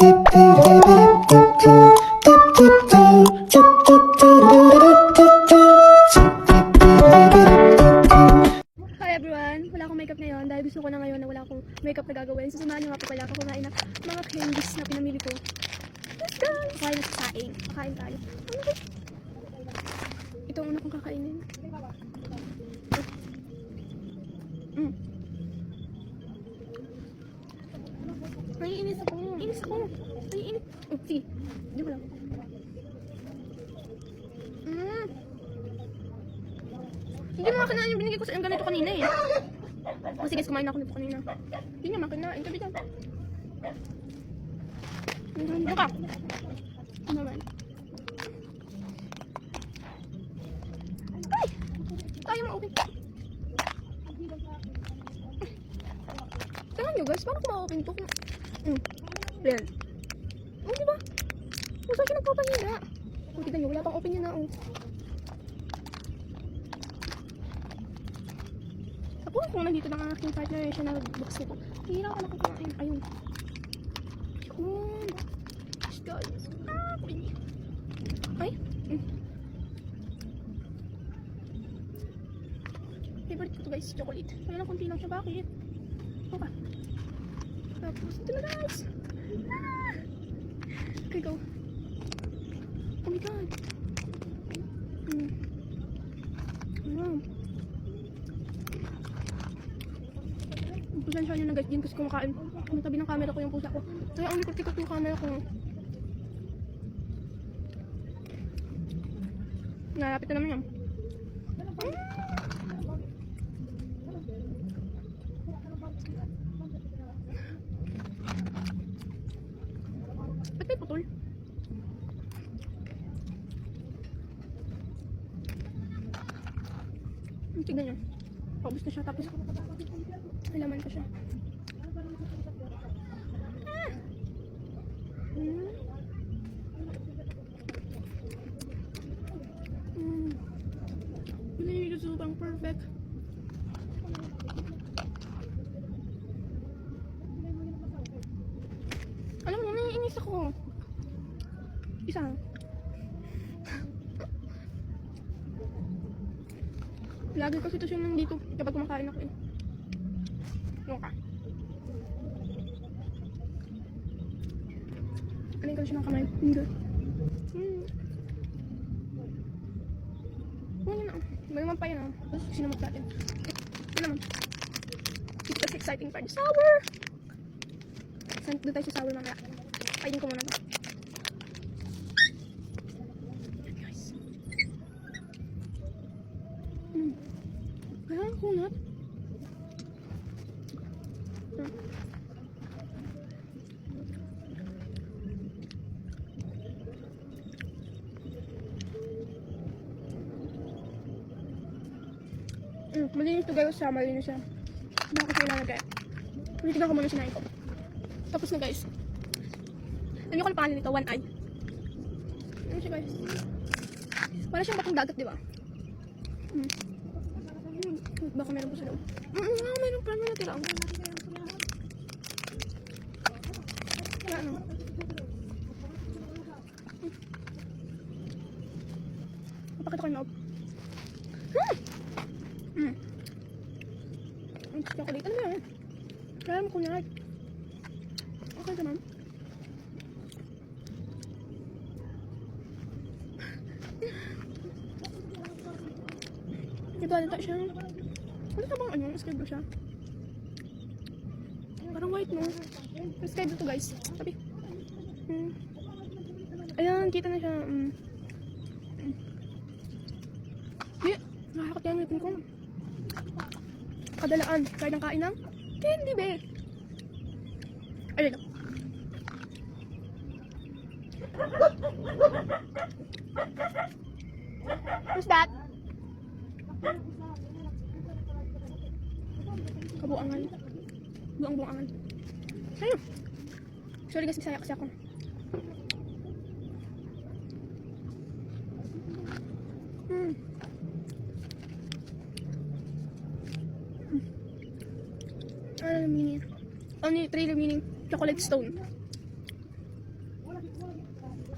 everyone! Wala akong makeup ngayon dahil gusto ko na ngayon na wala akong makeup na gagawin. Susamahan nyo nga po pala ako kumain ng mga candies na pinamili ko. Let's go! Kakain na sa saing. Kakain tayo. Ito ang una kong kakainin. Naiinis ako. Naiinis ako. Naiinis. Oh, sige. Di ko lang. Hindi mo makinain yung binigay ko sa yung ganito kanina eh. Kasi guys, kumain ako nito kanina. Hindi niya makinain. Sabi dyan. Ano ka? Ano naman? Ay! Tayo ma-open. Tingnan nyo guys, paano ko ma-open ito? Ayan. Oh, diba? Oh, saan siya nagpapahina? Oh, tignan nyo, wala pang open yun na oh. Tapos kung nandito ng aking partner, siya nag-box ko. Hihirapan ako kumain. Ayun. Ayun. Let's go. Ay. Favorite ko to guys, chocolate. Kaya lang konti lang siya. Bakit? Okay. Tapos ito na guys. Okay, go. Oh my god. Wow. Pasensya nyo na guys, din kasi kumakain. Matabi ng camera ko yung pusa ko. Kaya ang likot-likot yung camera ko. Nalapit na naman yan. Ba't may putol? Tignan nyo. Paubos na siya tapos may laman pa siya. Hindi ito sobrang perfect. Alam mo, naiinis ako. Isa. Lagi kasi ito siya nandito kapag kumakain ako eh. Yung ka. Alin ko siya ng kamay. Hindi. Ano na. May naman pa yun ah. Tapos sinamot natin. Ito naman. Ito kasi exciting part. Sour! Doon tayo sa sour mamaya. Kainin ko muna ba. Guys. Kailangan kunat. Malinis to guys, malinis siya. Bakit siya ilalagay? Ulitin ko muna sinain ko. Tapos na guys. Alam niyo kung ano pangalan nito? One Eye. Ano siya guys? Wala siyang batong dagat, di ba? Baka meron po sa loob. Meron pa naman natira. Wala ano. Napakita ko yung loob. Ang chocolate. Ano ba yan? Kaya mo kunyag. Okay naman. Ito siya. Ano ka bang ano? Sky blue siya. Parang white no? Sky blue to guys. Sabi. Ayan, kita na siya. Nakakot yan. Ipin ko. Kadalaan. Kaya ng kain ng candy be. Ayun lang. Who's that? Kabuangan. Buang-buangan. Ayun. Sorry guys, Bisaya kasi ako. Ano yung meaning? Ano yung trailer meaning? Chocolate stone.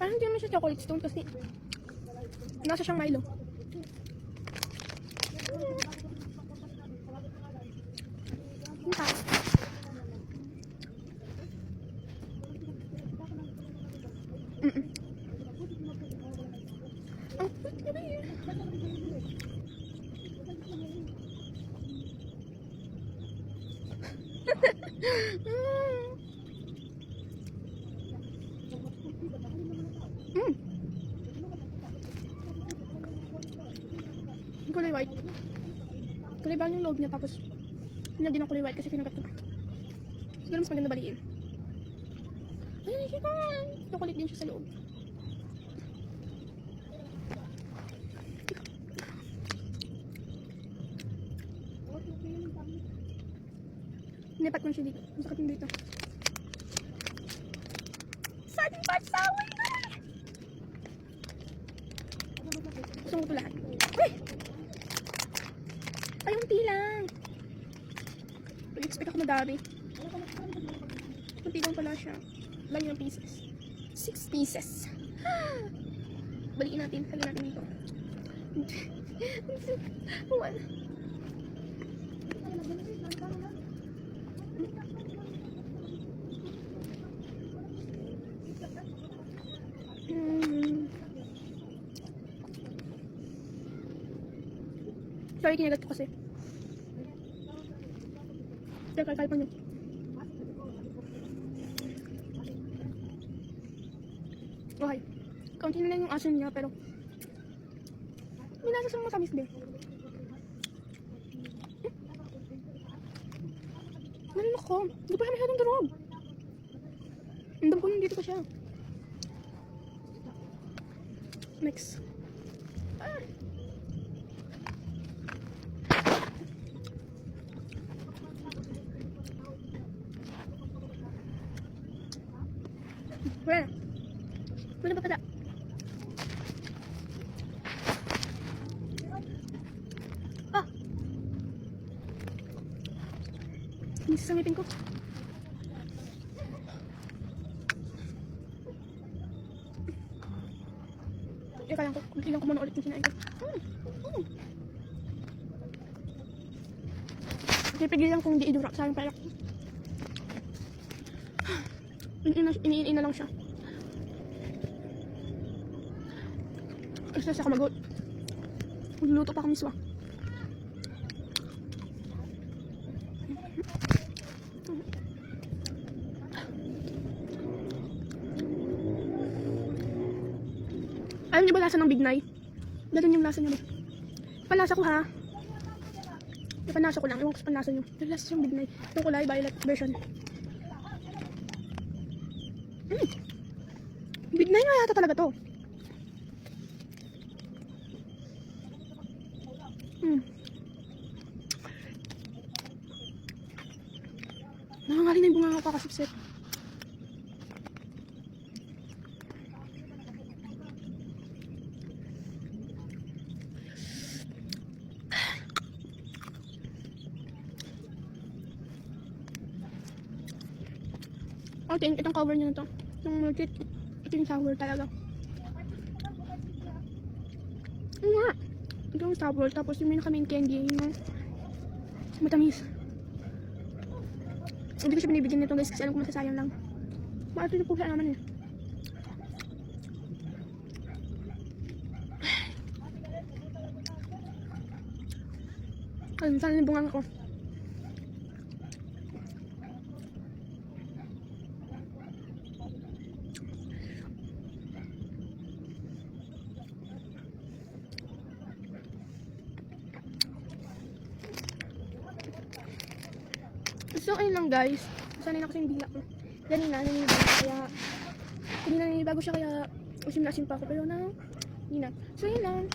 Parang hindi naman siya chocolate stone kasi nasa siyang Milo. Ang taas. Ang cute niya ba yun? Kulay white. Kulay brown yung loob niya tapos hindi ng kulay white kasi kinagat ko. Siguro mas maganda baliin. Ayun, siya pa. Chocolate din siya sa loob. Nipat mo siya dito. Masakit mo dito. Saan pa sawin na? Gusto mo ito lahat. Uy! Ay, unti lang. Nag-expect ako madami. Unti lang pala siya. Lang yung pieces. 6 pieces. Baliin natin. Lagyan natin dito. One. Sorry, kinagat ko kasi. Kaya kalkalpan nyo. Okay. Kaunti na lang yung asin niya, pero may nasa sa matamis din. Narin ako. Hindi pa siya masyadong durog. Andam ko nung dito pa siya. Next. Wala. Wala pa pala. Ah! Hindi sasangipin ko. Teka lang, ilang ko muna ulit yung sinain ko. Pipigilan kung di idura sa akin pala. Iniin na lang siya. Kasi sa kamagot. Magluluto pa kami miswa. Alam niyo ba lasa ng Bignay? Ganun yung lasa niya ba? Panlasa ko ha. Panlasa ko lang. Ewan ko sa panlasa niyo. Lasa siyang Bignay. Yung kulay violet version. Bignay nga yata talaga to. Nangangali na yung bunga ko kakasipsip. Okay, itong cover niya na to. Yung legit, ito yung sour talaga. Nga. Ito yung sour, tapos yung may naka-main candy, yung matamis. Hindi ko siya binibigyan nito guys kasi alam ko masasayang lang. Maato na po siya naman eh. Ayun, sana yung bungang ko. So, ayun lang guys. Sanay na kasi yung dila ko. Kanina, naninibago kaya... Hindi na naninibago siya kaya... Usim na asin pa ako. Pero na... Hindi na. So, yun lang.